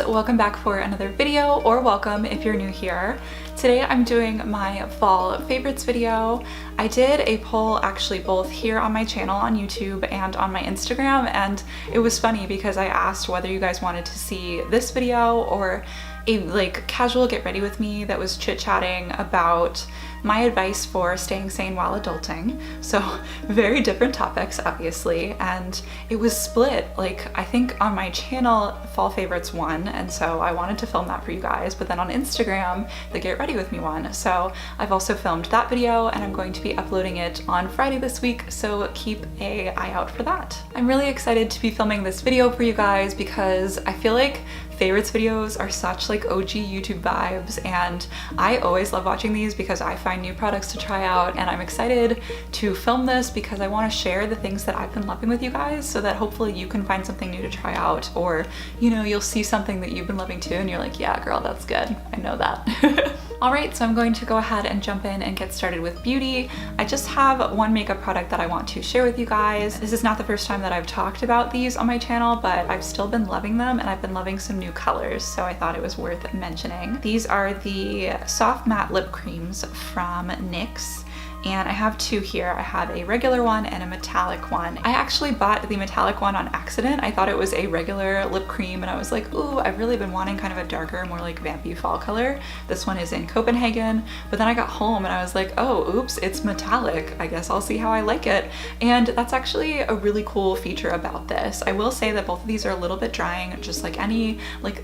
welcome back for another video, or welcome if you're new here. Today I'm doing my fall favorites video. I did a poll actually both here on my channel on YouTube and on my Instagram, and it was funny because I asked whether you guys wanted to see this video or a casual get ready with me that was chit-chatting about my advice for staying sane while adulting. So very different topics, obviously, and it was split. I think on my channel fall favorites won, and so I wanted to film that for you guys, but then on Instagram the get ready with me won. So I've also filmed that video and I'm going to be uploading it on Friday this week, so keep an eye out for that. I'm really excited to be filming this video for you guys because I feel like favorites videos are such OG YouTube vibes, and I always love watching these because I find new products to try out, and I'm excited to film this because I want to share the things that I've been loving with you guys so that hopefully you can find something new to try out, or you'll see something that you've been loving too and you're like, yeah girl, that's good, I know that. Alright, so I'm going to go ahead and jump in and get started with beauty. I just have one makeup product that I want to share with you guys. This is not the first time that I've talked about these on my channel, but I've still been loving them, and I've been loving some new colors, so I thought it was worth mentioning. These are the soft matte lip creams from NYX. And I have two here. I have a regular one and a metallic one. I actually bought the metallic one on accident. I thought it was a regular lip cream and I was like, ooh, I've really been wanting kind of a darker, more vampy fall color. This one is in Copenhagen, but then I got home and I was like, oh, oops, it's metallic. I guess I'll see how I like it. And that's actually a really cool feature about this. I will say that both of these are a little bit drying, just like any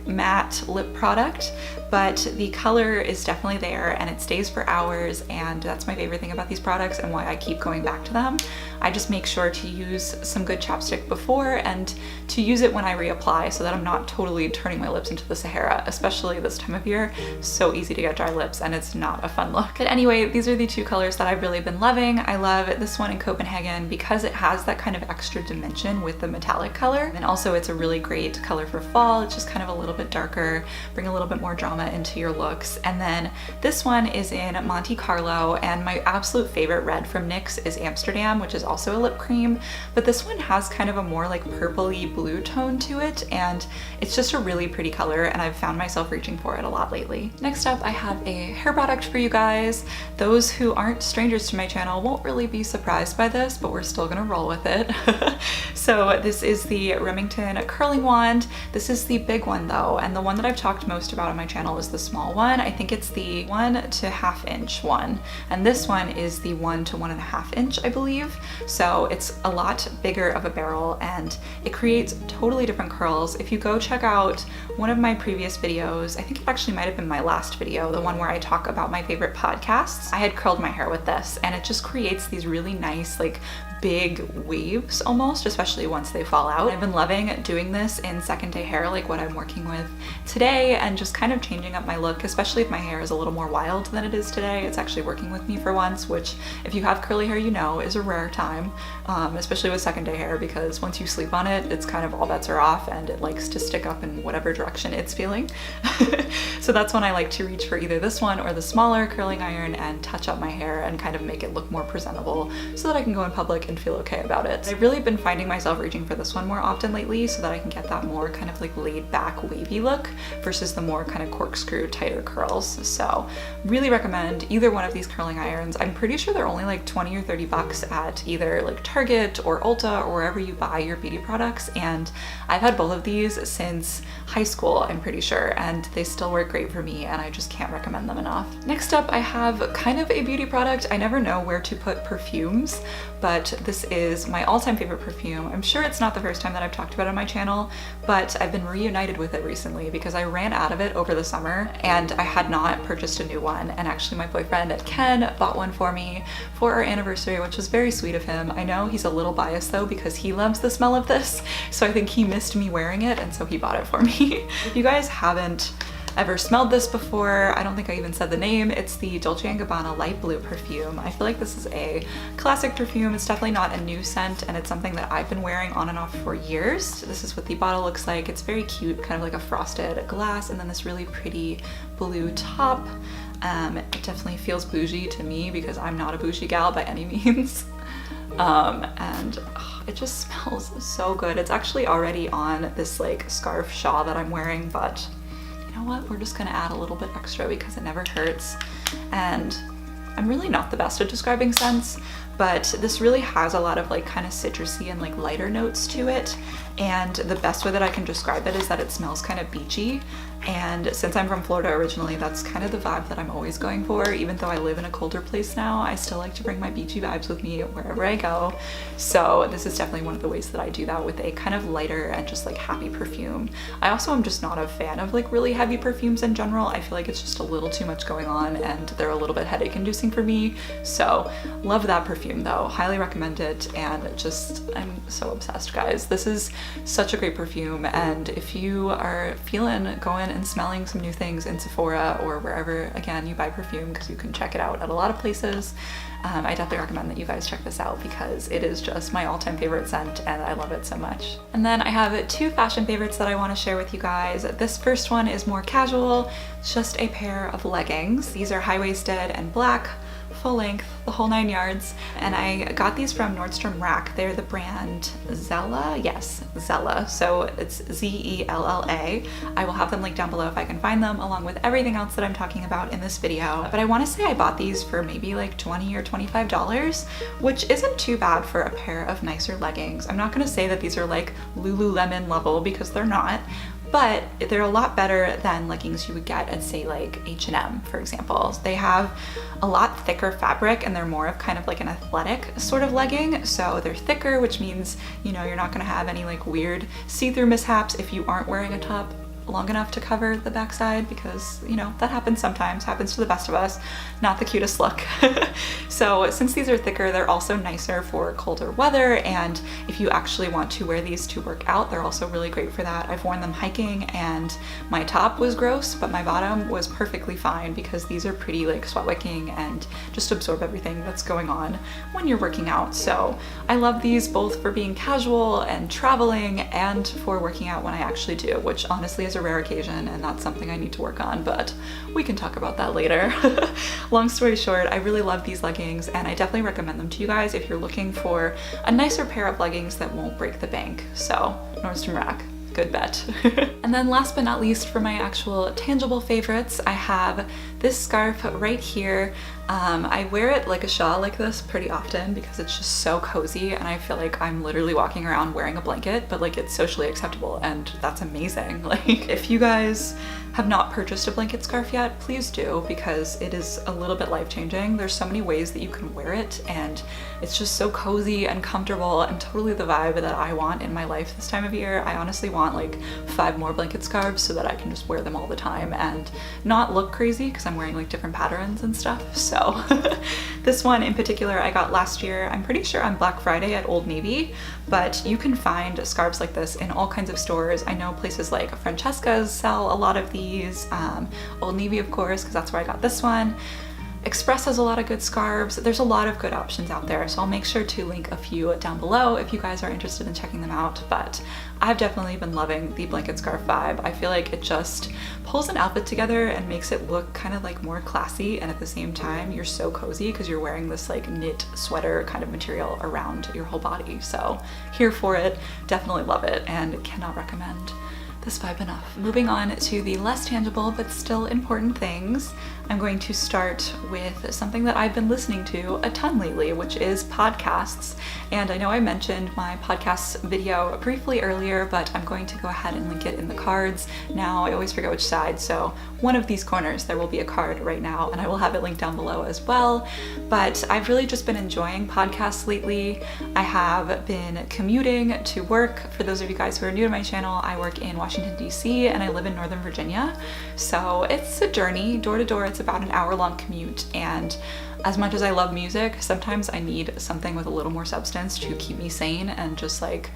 matte lip product, but the color is definitely there and it stays for hours, and that's my favorite thing about these products and why I keep going back to them. I just make sure to use some good chapstick before and to use it when I reapply so that I'm not totally turning my lips into the Sahara, especially this time of year. So easy to get dry lips and it's not a fun look. But anyway, these are the two colors that I've really been loving. I love this one in Copenhagen because it has that kind of extra dimension with the metallic color, and also it's a really great color for fall. It's just kind of a little bit darker, bring a little bit more drama into your looks. And then this one is in Monte Carlo, and my absolute favorite red from NYX is Amsterdam, which is also a lip cream, but this one has kind of a more purpley blue tone to it, and it's just a really pretty color, and I've found myself reaching for it a lot lately. Next up, I have a hair product for you guys. Those who aren't strangers to my channel won't really be surprised by this, but we're still gonna roll with it. So this is the Remington curling wand. This is the big one though, and the one that I've talked most about on my channel is the small one. I think it's the 1 to ½ inch one, and this one is the 1 to 1½ inch, I believe. So it's a lot bigger of a barrel and it creates totally different curls. If you go check out one of my previous videos, I think it actually might have been my last video, the one where I talk about my favorite podcasts, I had curled my hair with this, and it just creates these really nice big waves almost, especially once they fall out. I've been loving doing this in second day hair, like what I'm working with today, and just kind of changing up my look, especially if my hair is a little more wild than it is today. It's actually working with me for once, which if you have curly hair, is a rare time, especially with second day hair, because once you sleep on it, it's kind of all bets are off and it likes to stick up in whatever direction it's feeling. So that's when I like to reach for either this one or the smaller curling iron and touch up my hair and kind of make it look more presentable so that I can go in public and feel okay about it. I've really been finding myself reaching for this one more often lately so that I can get that more kind of laid back wavy look versus the more kind of corkscrew tighter curls. So really recommend either one of these curling irons. I'm pretty sure they're only 20 or 30 bucks at either Target or Ulta or wherever you buy your beauty products, and I've had both of these since high school, I'm pretty sure, and they still work great for me, and I just can't recommend them enough. Next up, I have kind of a beauty product. I never know where to put perfumes, but this is my all-time favorite perfume. I'm sure it's not the first time that I've talked about it on my channel, but I've been reunited with it recently because I ran out of it over the summer and I had not purchased a new one, and actually my boyfriend Ken bought one for me for our anniversary, which was very sweet of him. I know he's a little biased though because he loves the smell of this, so I think he missed me wearing it and so he bought it for me. If you guys haven't ever smelled this before, I don't think I even said the name, it's the Dolce & Gabbana Light Blue perfume. I feel like this is a classic perfume. It's definitely not a new scent, and it's something that I've been wearing on and off for years. This is what the bottle looks like. It's very cute, kind of like a frosted glass, and then this really pretty blue top. It definitely feels bougie to me because I'm not a bougie gal by any means. and it just smells so good. It's actually already on this like scarf shawl that I'm wearing, but you know what? We're just gonna add a little bit extra because it never hurts. And I'm really not the best at describing scents, but this really has a lot of like kind of citrusy and like lighter notes to it. And the best way that I can describe it is that it smells kind of beachy. And since I'm from Florida originally, that's kind of the vibe that I'm always going for. Even though I live in a colder place now, I still like to bring my beachy vibes with me wherever I go. So this is definitely one of the ways that I do that, with a kind of lighter and just like happy perfume. I also am just not a fan of like really heavy perfumes in general. I feel like it's just a little too much going on and they're a little bit headache inducing for me. So love that perfume though, highly recommend it, and just I'm so obsessed, guys. This is such a great perfume, and if you are feeling going and smelling some new things in Sephora or wherever again you buy perfume, because you can check it out at a lot of places, I definitely recommend that you guys check this out because it is just my all-time favorite scent and I love it so much. And then I have two fashion favorites that I want to share with you guys. This first one is more casual. It's just a pair of leggings. These are high-waisted and black, full length, the whole 9 yards. And I got these from Nordstrom Rack. They're the brand Zella. Yes, Zella. So it's Z-E-L-L-A. I will have them linked down below if I can find them, along with everything else that I'm talking about in this video. But I want to say I bought these for maybe like $20 or $25, which isn't too bad for a pair of nicer leggings. I'm not going to say that these are like Lululemon level because they're not, but they're a lot better than leggings you would get at say like H&M, for example. They have a lot thicker fabric and they're more of kind of like an athletic sort of legging. So they're thicker, which means, you know, you're not gonna have any like weird see-through mishaps if you aren't wearing a top long enough to cover the backside, because you know that happens sometimes, happens to the best of us. Not the cutest look. So since these are thicker, they're also nicer for colder weather, and if you actually want to wear these to work out, they're also really great for that. I've worn them hiking and my top was gross, but my bottom was perfectly fine because these are pretty like sweat wicking and just absorb everything that's going on when you're working out. So I love these both for being casual and traveling and for working out when I actually do, which honestly is a rare occasion and that's something I need to work on, but we can talk about that later. Long story short, I really love these leggings and I definitely recommend them to you guys if you're looking for a nicer pair of leggings that won't break the bank. So Nordstrom Rack, good bet. And then last but not least, for my actual tangible favorites, I have this scarf right here. I wear it like a shawl like this pretty often because it's just so cozy and I feel like I'm literally walking around wearing a blanket, but like it's socially acceptable and that's amazing. Like if you guys have not purchased a blanket scarf yet, please do, because it is a little bit life-changing. There's so many ways that you can wear it and it's just so cozy and comfortable and totally the vibe that I want in my life this time of year. I honestly want like 5 more blanket scarves so that I can just wear them all the time and not look crazy because I'm wearing like different patterns and stuff. So this one in particular I got last year, I'm pretty sure on Black Friday at Old Navy, but you can find scarves like this in all kinds of stores. I know places like Francesca's sell a lot of these, Old Navy of course, because that's where I got this one. Express has a lot of good scarves. There's a lot of good options out there, so I'll make sure to link a few down below if you guys are interested in checking them out. But I've definitely been loving the blanket scarf vibe. I feel like it just pulls an outfit together and makes it look kind of like more classy, and at the same time you're so cozy because you're wearing this like knit sweater kind of material around your whole body. So here for it, definitely love it and cannot recommend this vibe enough. Moving on to the less tangible but still important things, I'm going to start with something that I've been listening to a ton lately, which is podcasts. And I know I mentioned my podcast video briefly earlier, but I'm going to go ahead and link it in the cards. Now I always forget which side, so one of these corners there will be a card right now and I will have it linked down below as well. But I've really just been enjoying podcasts lately. I have been commuting to work. For those of you guys who are new to my channel, I work in Washington DC and I live in Northern Virginia. So it's a journey, door to door. It's about an hour-long commute, and as much as I love music, sometimes I need something with a little more substance to keep me sane and just like,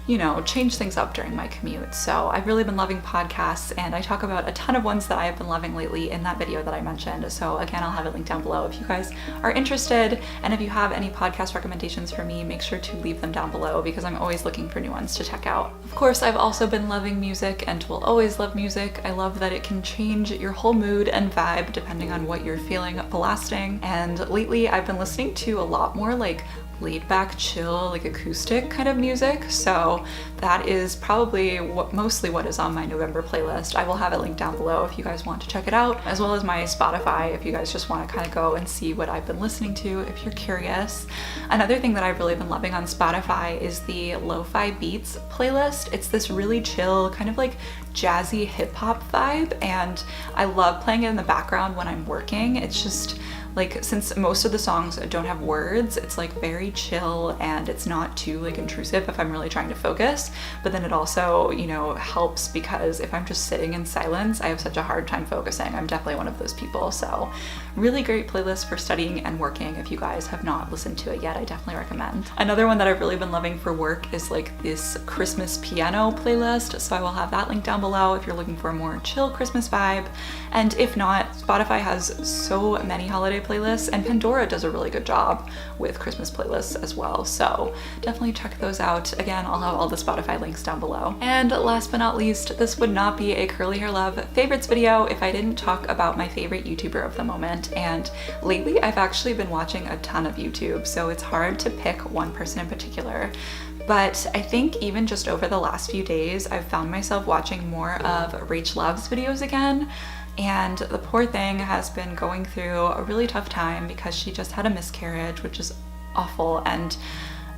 you know, change things up during my commute. So I've really been loving podcasts and I talk about a ton of ones that I have been loving lately in that video that I mentioned. So again, I'll have it linked down below if you guys are interested. And if you have any podcast recommendations for me, make sure to leave them down below because I'm always looking for new ones to check out. Of course, I've also been loving music and will always love music. I love that it can change your whole mood and vibe depending on what you're feeling blasting. And lately I've been listening to a lot more like laid back, chill, like acoustic kind of music. So that is probably mostly what is on my November playlist. I will have it linked down below if you guys want to check it out, as well as my Spotify if you guys just want to kind of go and see what I've been listening to if you're curious. Another thing that I've really been loving on Spotify is the lo-fi beats playlist. It's this really chill, kind of like jazzy hip hop vibe, and I love playing it in the background when I'm working. It's just like, since most of the songs don't have words, it's like very chill and it's not too like intrusive if I'm really trying to focus. But then it also, you know, helps because if I'm just sitting in silence, I have such a hard time focusing. I'm definitely one of those people. So really great playlist for studying and working. If you guys have not listened to it yet, I definitely recommend. Another one that I've really been loving for work is like this Christmas piano playlist. So I will have that link down below if you're looking for a more chill Christmas vibe. And if not, Spotify has so many holiday playlists, and Pandora does a really good job with Christmas playlists as well. So definitely check those out. Again, I'll have all the Spotify links down below. And last but not least, this would not be a Curly Hair Love favorites video if I didn't talk about my favorite YouTuber of the moment. And lately I've actually been watching a ton of YouTube, so it's hard to pick one person in particular. But I think even just over the last few days, I've found myself watching more of Rach Love's videos again. And the poor thing has been going through a really tough time because she just had a miscarriage, which is awful. And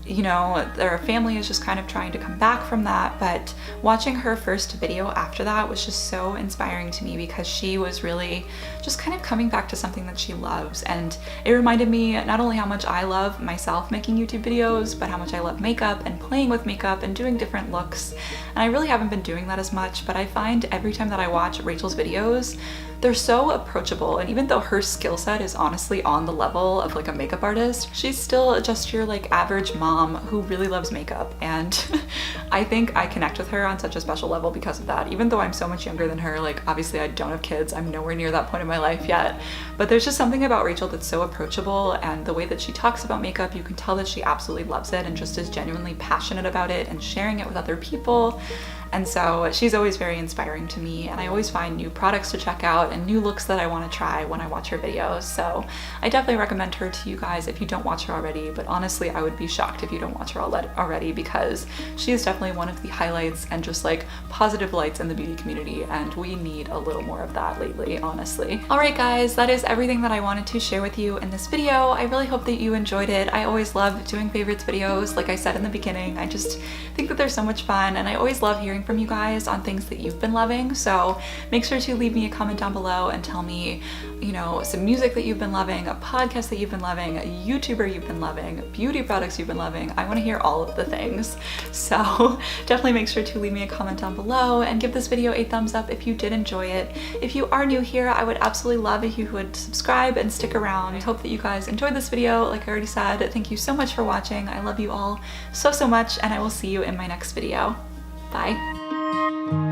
you know, their family is just kind of trying to come back from that, but watching her first video after that was just so inspiring to me because she was really just kind of coming back to something that she loves. And it reminded me not only how much I love myself making YouTube videos, but how much I love makeup and playing with makeup and doing different looks. And I really haven't been doing that as much, but I find every time that I watch Rachel's videos, they're so approachable. And even though her skill set is honestly on the level of like a makeup artist, she's still just your like average mom who really loves makeup. And I think I connect with her on such a special level because of that. Even though I'm so much younger than her, like obviously I don't have kids, I'm nowhere near that point in my life yet, but there's just something about Rachel that's so approachable, and the way that she talks about makeup, you can tell that she absolutely loves it and just is genuinely passionate about it and sharing it with other people. And so she's always very inspiring to me, and I always find new products to check out and new looks that I want to try when I watch her videos. So I definitely recommend her to you guys if you don't watch her already, but honestly I would be shocked if you don't watch her already because she is definitely one of the highlights and just like positive lights in the beauty community, and we need a little more of that lately, honestly. Alright guys, that is everything that I wanted to share with you in this video. I really hope that you enjoyed it. I always love doing favorites videos. Like I said in the beginning, I just think that they're so much fun, and I always love hearing from you guys on things that you've been loving. So make sure to leave me a comment down below and tell me, you know, some music that you've been loving, a podcast that you've been loving, a YouTuber you've been loving, beauty products you've been loving. I want to hear all of the things. So definitely make sure to leave me a comment down below and give this video a thumbs up if you did enjoy it. If you are new here, I would absolutely love if you would subscribe and stick around. I hope that you guys enjoyed this video. Like I already said, thank you so much for watching. I love you all so much, and I will see you in my next video. Bye.